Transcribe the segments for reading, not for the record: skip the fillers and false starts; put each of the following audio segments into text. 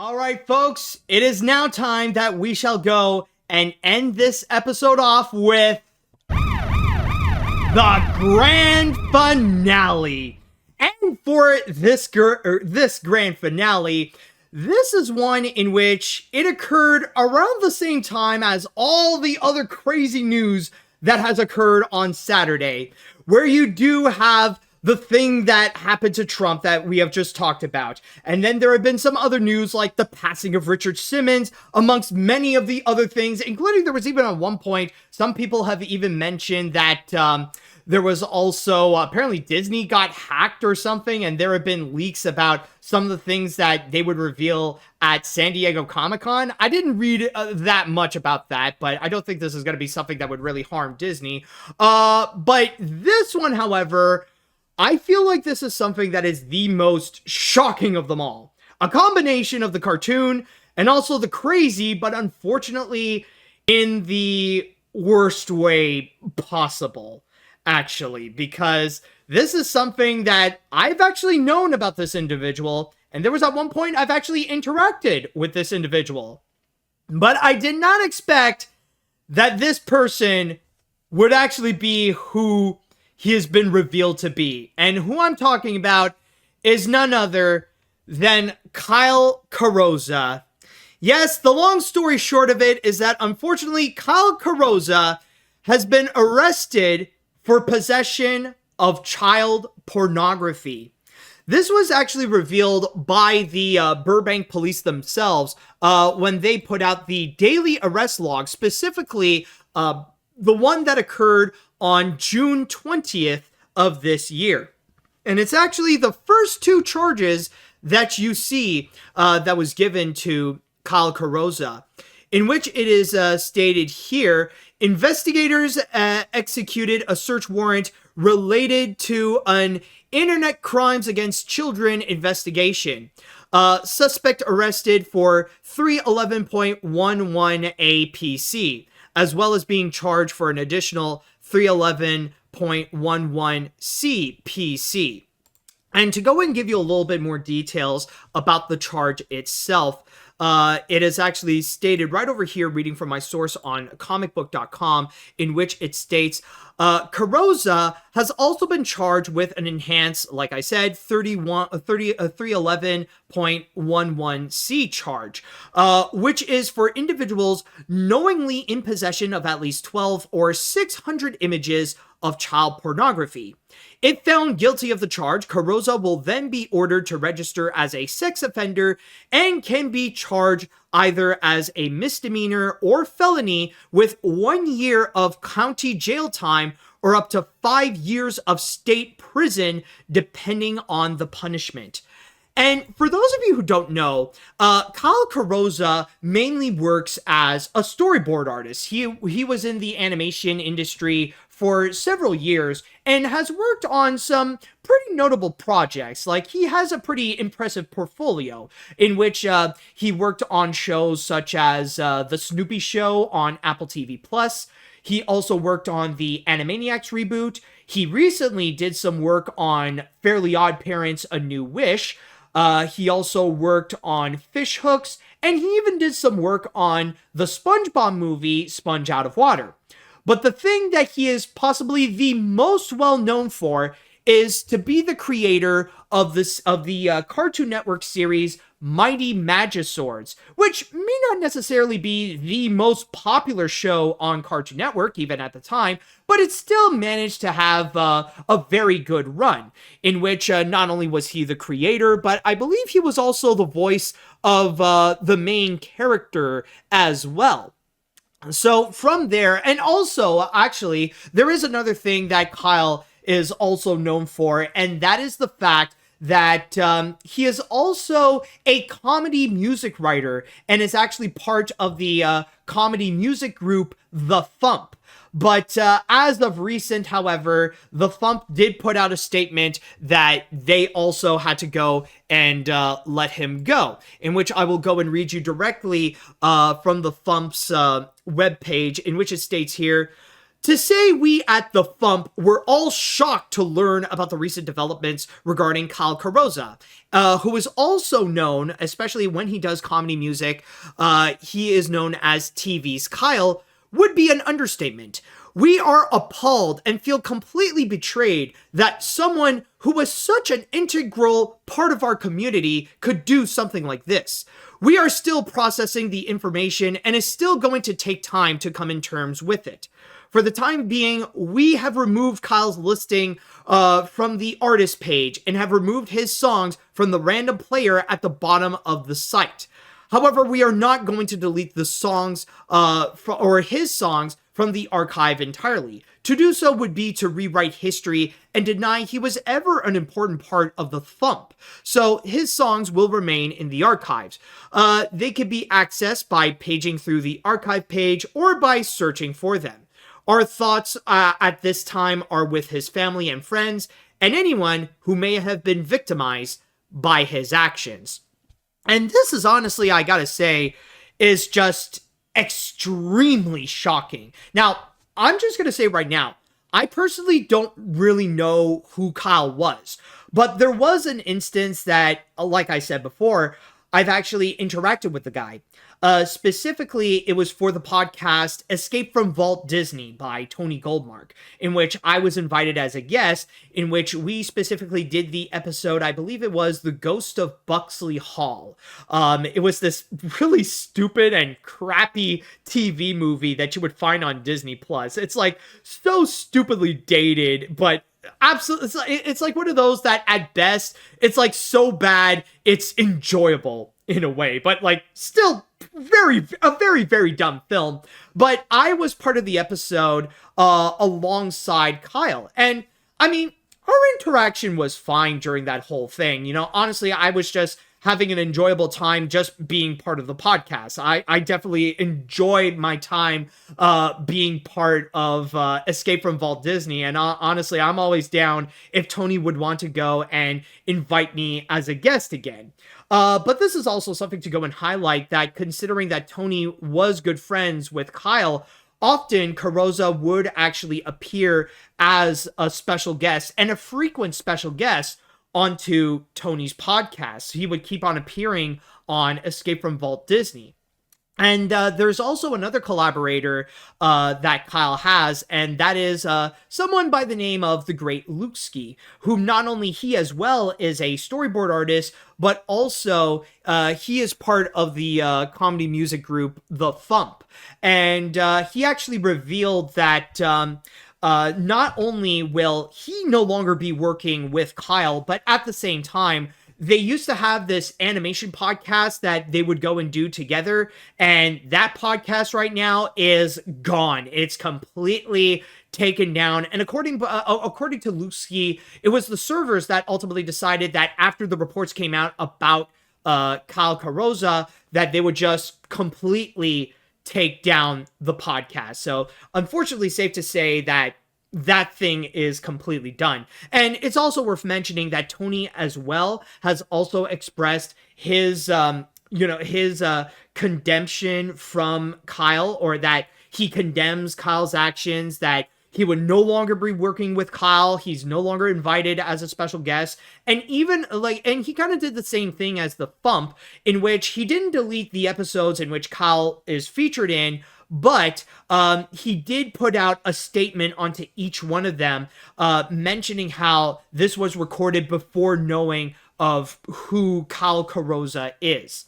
All right, folks, it is now time that we shall go and end this episode off with the grand finale. And for this grand finale, this is one in which it occurred around the same time as all the other crazy news that has occurred on Saturday, where you do have the thing that happened to Trump that we have just talked about. And then there have been some other news like the passing of Richard Simmons, amongst many of the other things, including there was even at one point, some people have even mentioned that there was also, apparently Disney got hacked or something, and there have been leaks about some of the things that they would reveal at San Diego Comic-Con. I didn't read that much about that, but I don't think this is going to be something that would really harm Disney. But this one, however, I feel like this is something that is the most shocking of them all. A combination of the cartoon and also the crazy, but unfortunately in the worst way possible, actually, because this is something that I've actually known about this individual, and there was at one point I've actually interacted with this individual. But I did not expect that this person would actually be who he has been revealed to be. And who I'm talking about is none other than Kyle Carrozza. Yes, the long story short of it is that unfortunately Kyle Carrozza has been arrested for possession of child pornography. This was actually revealed by the Burbank police themselves when they put out the daily arrest log, specifically the one that occurred on June 20th of this year. And it's actually the first two charges that you see that was given to Kyle Carrozza, in which it is stated here, investigators executed a search warrant related to an internet crimes against children investigation. Suspect arrested for 311.11 APC, as well as being charged for an additional 311.11 CPC. And to go and give you a little bit more details about the charge itself, it is actually stated right over here, reading from my source on comicbook.com, in which it states, Carrozza has also been charged with an enhanced, like I said, 311.11C charge, which is for individuals knowingly in possession of at least 12 or 600 images of child pornography. If found guilty of the charge, Carrozza will then be ordered to register as a sex offender and can be charged either as a misdemeanor or felony with 1 year of county jail time or up to 5 years of state prison, depending on the punishment. And for those of you who don't know, Kyle Carrozza mainly works as a storyboard artist. He was in the animation industry for several years and has worked on some pretty notable projects. Like, he has a pretty impressive portfolio in which he worked on shows such as The Snoopy Show on Apple TV+. He also worked on the Animaniacs reboot. He recently did some work on Fairly Odd Parents: A New Wish. He also worked on Fish Hooks, and he even did some work on the SpongeBob movie, Sponge Out of Water. But the thing that he is possibly the most well known for is to be the creator of the Cartoon Network series Mighty Magiswords, which may not necessarily be the most popular show on Cartoon Network, even at the time, but it still managed to have a very good run, in which not only was he the creator, but I believe he was also the voice of the main character as well. So from there, and also, actually, there is another thing that Kyle is also known for, and that is the fact that he is also a comedy music writer and is actually part of the comedy music group The Thump. But as of recent, however, The Thump did put out a statement that they also had to go and let him go, in which I will go and read you directly from The Thump's webpage, in which it states here, To say we at the Fump were all shocked to learn about the recent developments regarding Kyle Carrozza, who is also known, especially when he does comedy music, he is known as TV's Kyle, would be an understatement. We are appalled and feel completely betrayed that someone who was such an integral part of our community could do something like this. We are still processing the information and is still going to take time to come in terms with it. For the time being, we have removed Kyle's listing from the artist page and have removed his songs from the random player at the bottom of the site. However, we are not going to delete the songs or his songs from the archive entirely. To do so would be to rewrite history and deny he was ever an important part of the Thump. So his songs will remain in the archives. They can be accessed by paging through the archive page or by searching for them. Our thoughts at this time are with his family and friends and anyone who may have been victimized by his actions. And this is honestly, I gotta say, is just extremely shocking. Now, I'm just gonna say right now, I personally don't really know who Kyle was, but there was an instance that, like I said before, I've actually interacted with the guy. Specifically, it was for the podcast Escape from Walt Disney by Tony Goldmark, in which I was invited as a guest, in which we specifically did the episode, I believe it was The Ghost of Buxley Hall. It was this really stupid and crappy TV movie that you would find on Disney Plus. It's like so stupidly dated, but absolutely, it's like one of those that at best, it's like so bad, it's enjoyable in a way, but like still a very, very dumb film. But I was part of the episode alongside Kyle. And I mean, our interaction was fine during that whole thing. You know, honestly, I was just having an enjoyable time just being part of the podcast. I definitely enjoy my time being part of Escape from Walt Disney. And honestly, I'm always down if Tony would want to go and invite me as a guest again. But this is also something to go and highlight, that considering that Tony was good friends with Kyle, often Carrozza would actually appear as a special guest, and a frequent special guest, onto Tony's podcast. He would keep on appearing on Escape from Walt Disney. And there's also another collaborator that Kyle has, and that is someone by the name of the Great Lukeski, who not only he as well is a storyboard artist, but also he is part of the comedy music group The Thump. And he actually revealed that not only will he no longer be working with Kyle, but at the same time, they used to have this animation podcast that they would go and do together, and that podcast right now is gone. It's completely taken down. And according to Lucy, it was the servers that ultimately decided that after the reports came out about Kyle Carrozza, that they would just completely take down the podcast. So unfortunately, safe to say that that thing is completely done. And it's also worth mentioning that Tony as well has also expressed his condemnation from Kyle, or that he condemns Kyle's actions, that he would no longer be working with Kyle. He's no longer invited as a special guest. And even and he kind of did the same thing as the Thump, in which he didn't delete the episodes in which Kyle is featured in, but he did put out a statement onto each one of them, mentioning how this was recorded before knowing of who Kyle Carrozza is.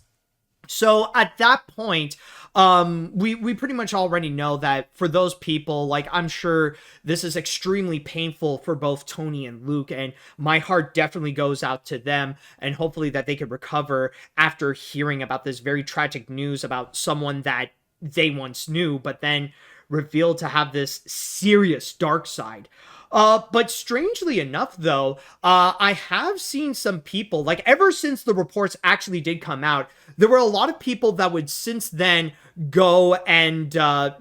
So at that point, we pretty much already know that for those people, like, I'm sure this is extremely painful for both Tony and Luke, and my heart definitely goes out to them, and hopefully that they can recover after hearing about this very tragic news about someone that they once knew, but then revealed to have this serious dark side. But strangely enough, though, I have seen some people, like, ever since the reports actually did come out, there were a lot of people that would since then go and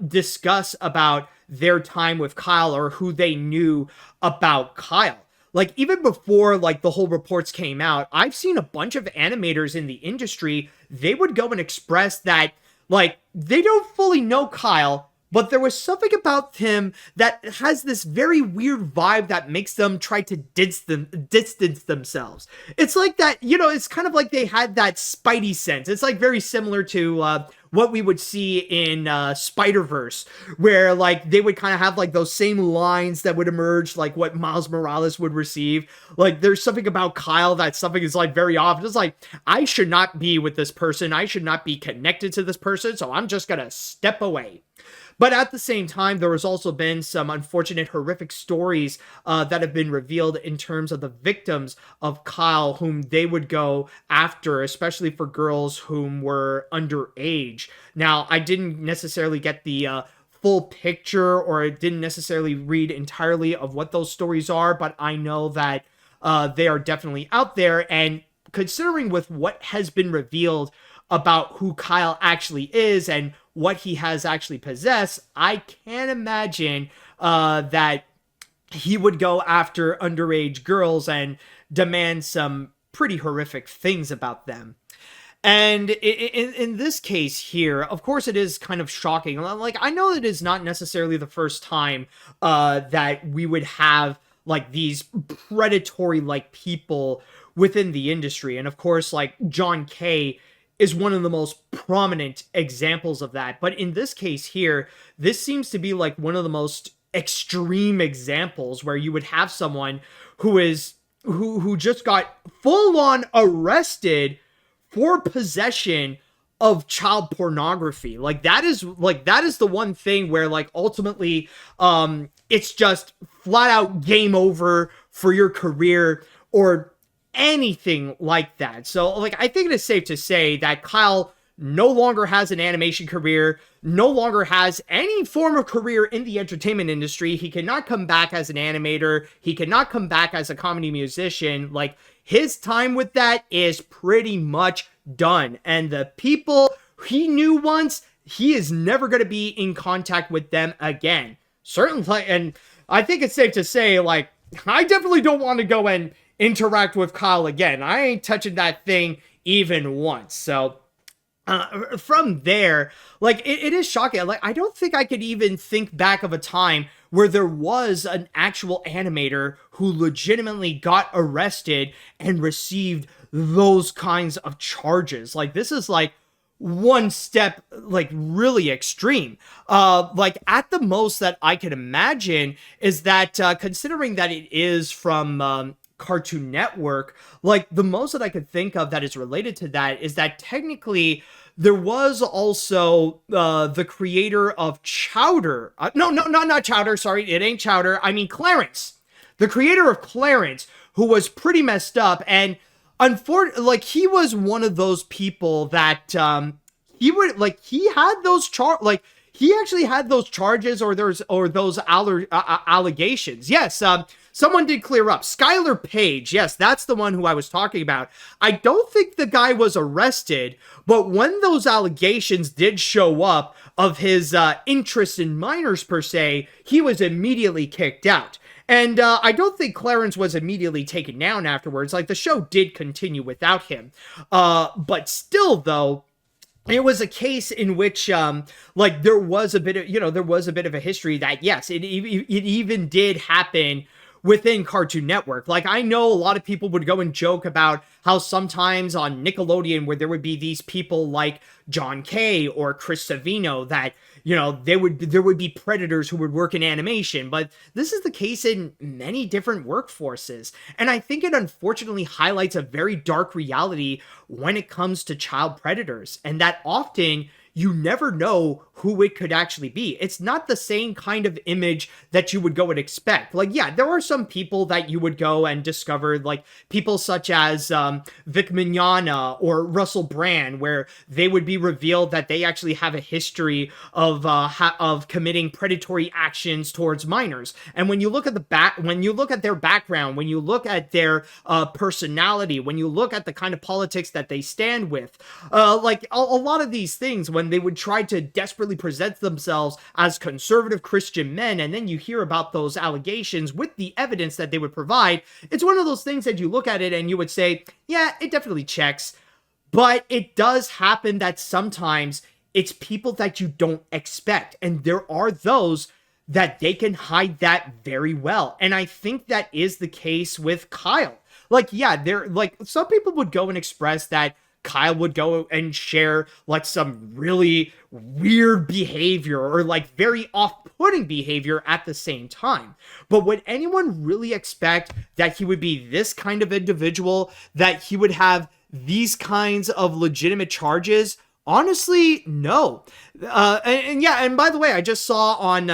discuss about their time with Kyle, or who they knew about Kyle. Like, even before, like, the whole reports came out, I've seen a bunch of animators in the industry, they would go and express that, like, they don't fully know Kyle, but there was something about him that has this very weird vibe that makes them try to distance themselves. It's like that, it's kind of like they had that spidey sense. It's like very similar to what we would see in Spider-Verse, where like they would kind of have like those same lines that would emerge, like what Miles Morales would receive. Like there's something about Kyle that something is like very off. It's like, I should not be with this person. I should not be connected to this person. So I'm just going to step away. But at the same time, there has also been some unfortunate, horrific stories that have been revealed in terms of the victims of Kyle, whom they would go after, especially for girls whom were underage. Now, I didn't necessarily get the full picture, or I didn't necessarily read entirely of what those stories are, but I know that they are definitely out there. And considering with what has been revealed about who Kyle actually is and what he has actually possessed, I can't imagine that he would go after underage girls and demand some pretty horrific things about them. And in this case here, of course, it is kind of shocking. Like, I know it is not necessarily the first time that we would have like these predatory like people within the industry. And of course, like John Kay is one of the most prominent examples of that. But in this case here, this seems to be like one of the most extreme examples, where you would have someone who just got full on arrested for possession of child pornography. Like that is the one thing where like ultimately it's just flat out game over for your career or anything like that. So like I think it is safe to say that Kyle no longer has an animation career, no longer has any form of career in the entertainment industry. He cannot come back as an animator. He cannot come back as a comedy musician. Like his time with that is pretty much done. And the people he knew once, he is never going to be in contact with them again. Certainly. And I think it's safe to say, like, I definitely don't want to go and interact with Kyle again. I ain't touching that thing even once. So from there, like it is shocking. Like I don't think I could even think back of a time where there was an actual animator who legitimately got arrested and received those kinds of charges. Like this is like one step like really extreme. Like at the most that I could imagine is that considering that it is from Cartoon Network, like the most that I could think of that is related to that is that technically there was also the creator of Chowder. Not Chowder. Sorry, it ain't Chowder. I mean Clarence, the creator of Clarence, who was pretty messed up. And unfortunately, like he was one of those people that he would like he had those he actually had those charges or those allegations. Yes, someone did clear up. Skylar Page, yes, that's the one who I was talking about. I don't think the guy was arrested, but when those allegations did show up of his interest in minors per se, he was immediately kicked out. And I don't think Clarence was immediately taken down afterwards. Like the show did continue without him. But still, though, it was a case in which, like, there was a bit of a history that, yes, it even did happen within Cartoon Network. Like, I know a lot of people would go and joke about how sometimes on Nickelodeon, where there would be these people like John Kay or Chris Savino that, there would be predators who would work in animation, but this is the case in many different workforces. And I think it unfortunately highlights a very dark reality when it comes to child predators, and that often you never know who it could actually be. It's not the same kind of image that you would go and expect. Like, yeah, there are some people that you would go and discover, like people such as Vic Mignogna or Russell Brand, where they would be revealed that they actually have a history of committing predatory actions towards minors. And when you look at their background, when you look at their personality, when you look at the kind of politics that they stand with, like a lot of these things, when they would try to desperately present themselves as conservative Christian men, and then you hear about those allegations with the evidence that they would provide, it's one of those things that you look at it and you would say, yeah, it definitely checks. But it does happen that sometimes it's people that you don't expect. And there are those that they can hide that very well. And I think that is the case with Kyle. Like, yeah, there, like, some people would go and express that Kyle would go and share like some really weird behavior or like very off-putting behavior at the same time. But would anyone really expect that he would be this kind of individual, that he would have these kinds of legitimate charges? Honestly, no. And yeah, and by the way, I just saw on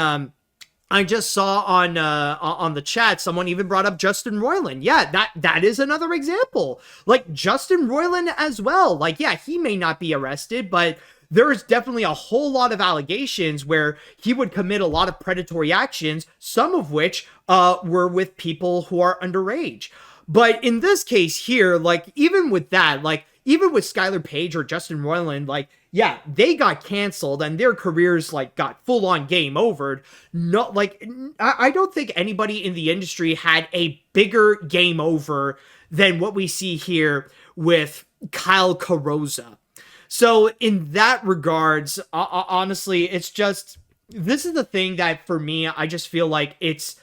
the chat, someone even brought up Justin Roiland. Yeah, that is another example. Like Justin Roiland as well. Like, yeah, he may not be arrested, but there is definitely a whole lot of allegations where he would commit a lot of predatory actions, some of which were with people who are underage. But in this case here, like, even with that, like, even with Skylar Page or Justin Roiland, like, yeah, they got canceled and their careers like got full on game over. Not like, I don't think anybody in the industry had a bigger game over than what we see here with Kyle Carrozza. So in that regards, honestly, it's just, this is the thing that for me, I just feel like it's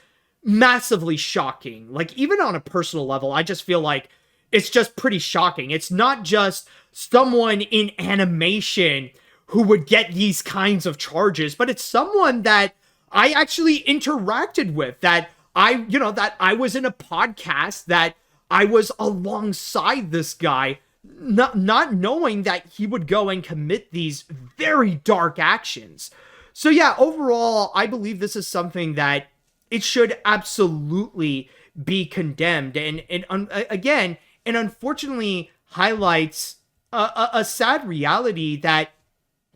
massively shocking. Like, even on a personal level, I just feel like it's just pretty shocking. It's not just someone in animation who would get these kinds of charges, but it's someone that I actually interacted with, that that I was in a podcast, that I was alongside this guy, not knowing that he would go and commit these very dark actions. So yeah, overall, I believe this is something that it should absolutely be condemned. And again, and unfortunately highlights a sad reality that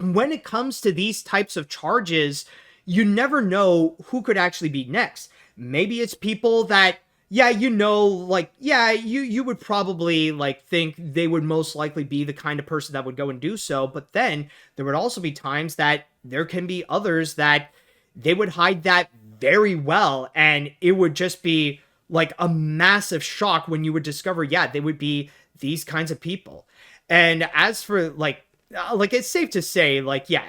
when it comes to these types of charges, you never know who could actually be next. Maybe it's people that, yeah, you would probably like think they would most likely be the kind of person that would go and do so. But then there would also be times that there can be others that they would hide that very well. And it would just be like a massive shock when you would discover, yeah, they would be these kinds of people. And as for like it's safe to say, like, yeah,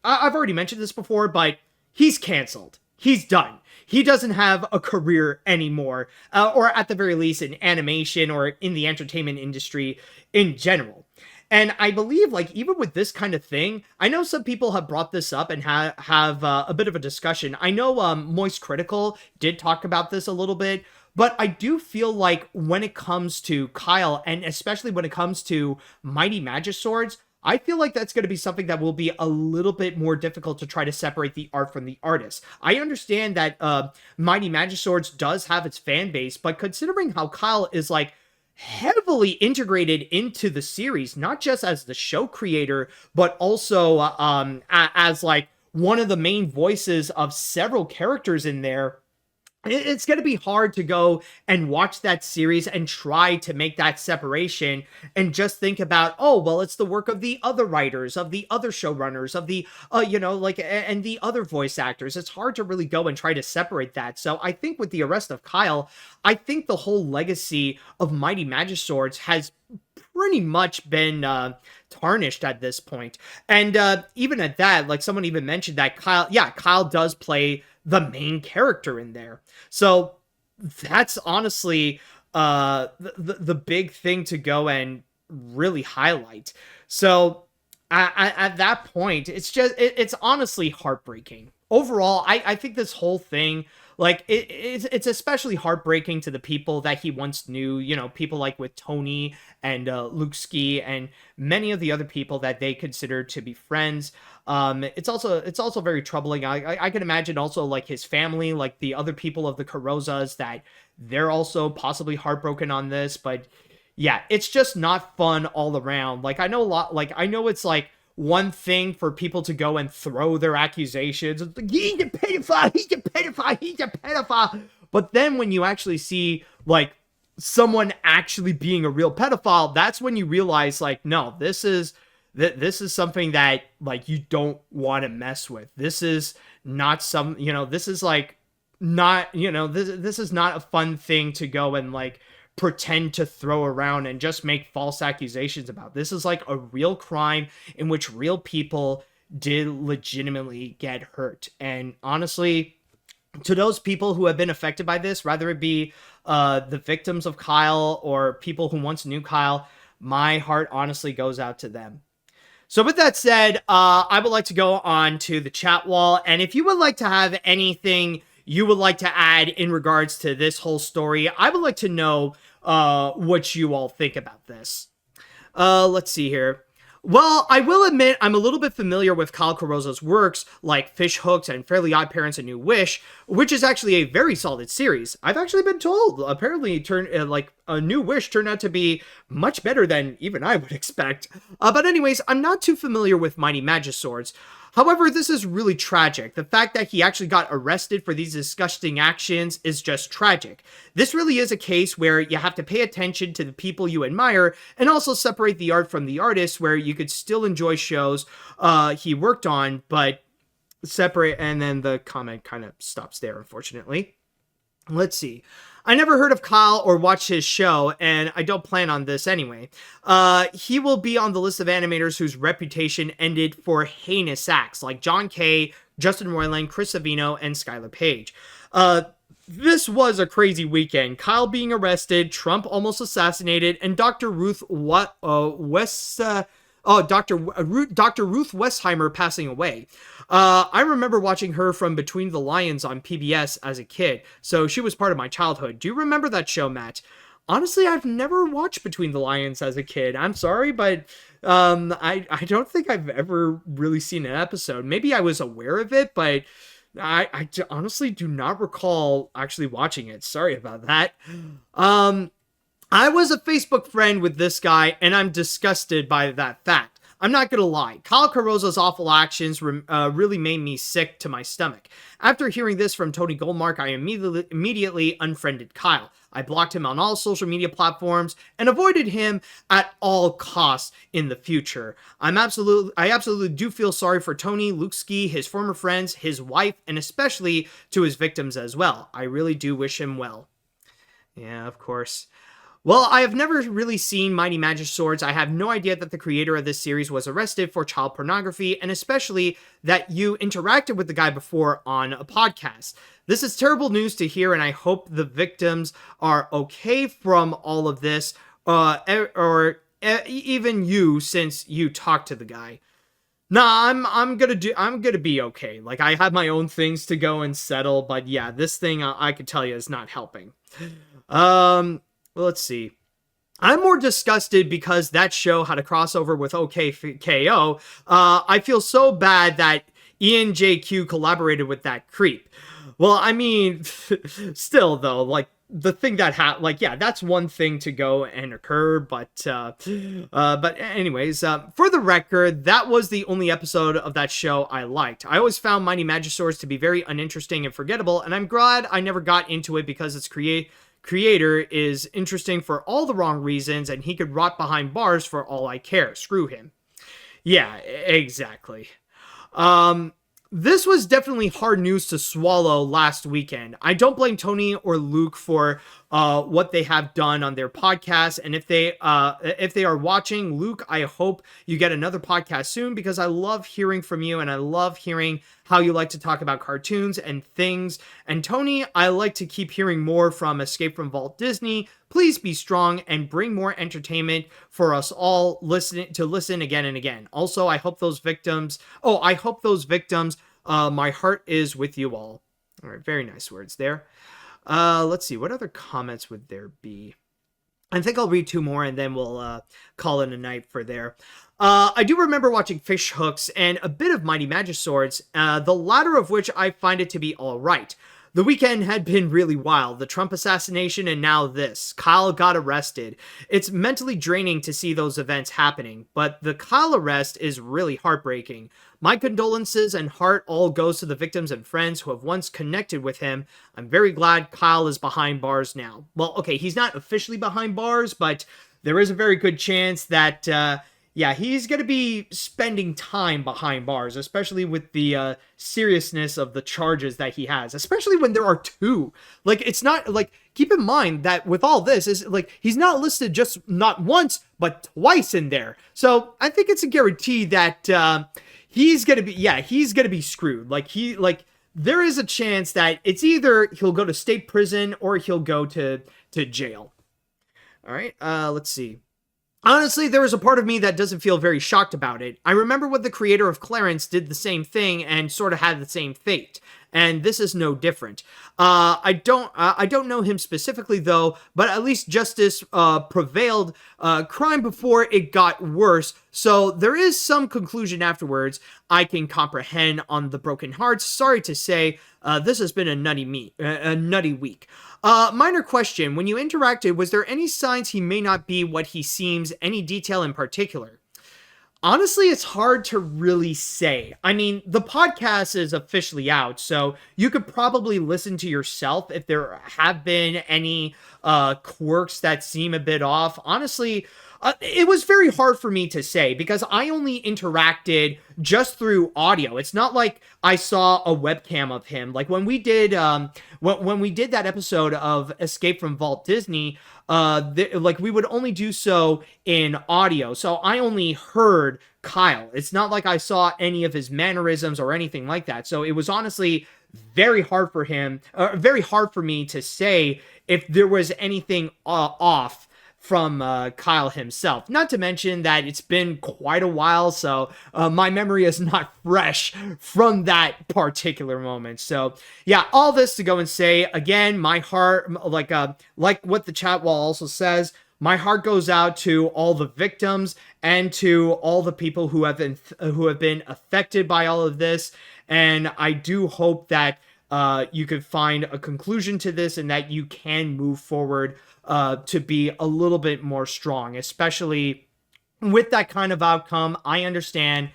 I've already mentioned this before, but he's canceled. He's done. He doesn't have a career anymore, or at the very least in animation or in the entertainment industry in general. And I believe, like, even with this kind of thing, I know some people have brought this up and have a bit of a discussion. I know Moist Critical did talk about this a little bit, but I do feel like when it comes to Kyle, and especially when it comes to Mighty Magiswords, I feel like that's going to be something that will be a little bit more difficult to try to separate the art from the artist. I understand that Mighty Magiswords does have its fan base, but considering how Kyle is like heavily integrated into the series, not just as the show creator, but also as like one of the main voices of several characters in there, it's going to be hard to go and watch that series and try to make that separation and just think about, oh, well, it's the work of the other writers, of the other showrunners, of the, and the other voice actors. It's hard to really go and try to separate that. So I think with the arrest of Kyle, I think the whole legacy of Mighty Magiswords has pretty much been tarnished at this point. And even at that, like someone even mentioned that Kyle does play the main character in there. So that's honestly the big thing to go and really highlight. So at that point, it's honestly heartbreaking. Overall, I think this whole thing, like, it's especially heartbreaking to the people that he once knew, people like with Tony and Luke Ski and many of the other people that they considered to be friends. It's also very troubling. I can imagine also like his family, like the other people of the Carrozzas, that they're also possibly heartbroken on this. But yeah, it's just not fun all around. Like, I know it's like one thing for people to go and throw their accusations. It's like, he's a pedophile, he's a pedophile, he's a pedophile. But then when you actually see like someone actually being a real pedophile, that's when you realize, like, no, this is something that like you don't want to mess with. This is not this is like not, this is not a fun thing to go and like pretend to throw around and just make false accusations about. This is like a real crime in which real people did legitimately get hurt. And honestly, to those people who have been affected by this, whether it be the victims of Kyle or people who once knew Kyle, my heart honestly goes out to them. So with that said, I would like to go on to the chat wall. And if you would like to have anything you would like to add in regards to this whole story, I would like to know what you all think about this. Let's see here. Well, I will admit I'm a little bit familiar with Kyle Carrozza's works like Fish Hooks and Fairly Odd Parents: A New Wish, which is actually a very solid series. I've actually been told apparently A New Wish turned out to be much better than even I would expect. But anyways, I'm not too familiar with Mighty Magiswords. However, this is really tragic. The fact that he actually got arrested for these disgusting actions is just tragic. This really is a case where you have to pay attention to the people you admire and also separate the art from the artist, where you could still enjoy shows he worked on, but separate. And then the comment kind of stops there, unfortunately. Let's see. I never heard of Kyle or watched his show, and I don't plan on this anyway. He will be on the list of animators whose reputation ended for heinous acts, like John Kay, Justin Roiland, Chris Savino, and Skylar Page. This was a crazy weekend. Kyle being arrested, Trump almost assassinated, and Dr. Ruth Westheimer passing away. I remember watching her from Between the Lions on PBS as a kid, so she was part of my childhood. Do you remember that show, Matt? Honestly, I've never watched Between the Lions as a kid. I'm sorry, but I don't think I've ever really seen an episode. Maybe I was aware of it, but I honestly do not recall actually watching it. Sorry about that. I was a Facebook friend with this guy, and I'm disgusted by that fact. I'm not gonna lie, Kyle Carrozza's awful actions really made me sick to my stomach. After hearing this from Tony Goldmark, I immediately unfriended Kyle. I blocked him on all social media platforms and avoided him at all costs in the future. I absolutely do feel sorry for Tony, Luke Ski, his former friends, his wife, and especially to his victims as well. I really do wish him well. Yeah, of course. Well, I have never really seen Mighty Magiswords. I have no idea that the creator of this series was arrested for child pornography, and especially that you interacted with the guy before on a podcast. This is terrible news to hear, and I hope the victims are okay from all of this, or even you, since you talked to the guy. Nah, I'm gonna be okay. Like, I have my own things to go and settle, but yeah, this thing I could tell you is not helping. Well, let's see. I'm more disgusted because that show had a crossover with a.k.a. I feel so bad that Ian JQ collaborated with that creep. Well, I mean, still though, like, the thing that yeah, that's one thing to go and occur, but anyways, for the record, that was the only episode of that show I liked. I always found Mighty Magiswords to be very uninteresting and forgettable, and I'm glad I never got into it because its creator is interesting for all the wrong reasons, and he could rot behind bars for all I care. Screw him. Yeah, exactly. This was definitely hard news to swallow last weekend. I don't blame Tony or Luke for what they have done on their podcast, and if they are watching, Luke, I hope you get another podcast soon, because I love hearing from you, and I love hearing how you like to talk about cartoons and things. And Tony, I like to keep hearing more from Escape from Walt Disney. Please be strong and bring more entertainment for us all to listen again and again. Also, I hope those victims, my heart is with you all. All right, very nice words there. Let's see, what other comments would there be? I think I'll read two more and then we'll call it a night for there. I do remember watching Fish Hooks and a bit of Mighty Magiswords, the latter of which I find it to be alright. The weekend had been really wild. The Trump assassination and now this. Kyle got arrested. It's mentally draining to see those events happening, but the Kyle arrest is really heartbreaking. My condolences and heart all goes to the victims and friends who have once connected with him. I'm very glad Kyle is behind bars now. Well, okay, he's not officially behind bars, but there is a very good chance that Yeah, he's going to be spending time behind bars, especially with the seriousness of the charges that he has, especially when there are two. Like, it's not like, keep in mind that with all this, is like, he's not listed just not once, but twice in there. So I think it's a guarantee that he's going to be, yeah, he's going to be screwed. There is a chance that it's either he'll go to state prison or he'll go to jail. All right, let's see. Honestly, there was a part of me that doesn't feel very shocked about it. I remember when the creator of Clarence did the same thing and sort of had the same fate, and this is no different. I don't know him specifically though, but at least justice prevailed. Crime before it got worse, so there is some conclusion afterwards. I can comprehend on the broken hearts. Sorry to say, this has been a nutty week. Minor question. When you interacted, was there any signs he may not be what he seems? Any detail in particular? Honestly, it's hard to really say. I mean, the podcast is officially out, so you could probably listen to yourself if there have been any quirks that seem a bit off. Honestly, it was very hard for me to say because I only interacted just through audio. It's not like I saw a webcam of him. Like when we did when we did that episode of Escape from Walt Disney, like we would only do so in audio. So I only heard Kyle. It's not like I saw any of his mannerisms or anything like that. So it was honestly very hard for very hard for me to say if there was anything off from Kyle himself. Not to mention that it's been quite a while, so my memory is not fresh from that particular moment. So yeah, all this to go and say, again, my heart, like what the chat wall also says, my heart goes out to all the victims and to all the people who have been affected by all of this. And I do hope that you could find a conclusion to this and that you can move forward to be a little bit more strong, especially with that kind of outcome. I understand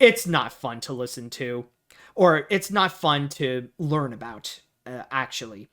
it's not fun to listen to, or it's not fun to learn about, actually.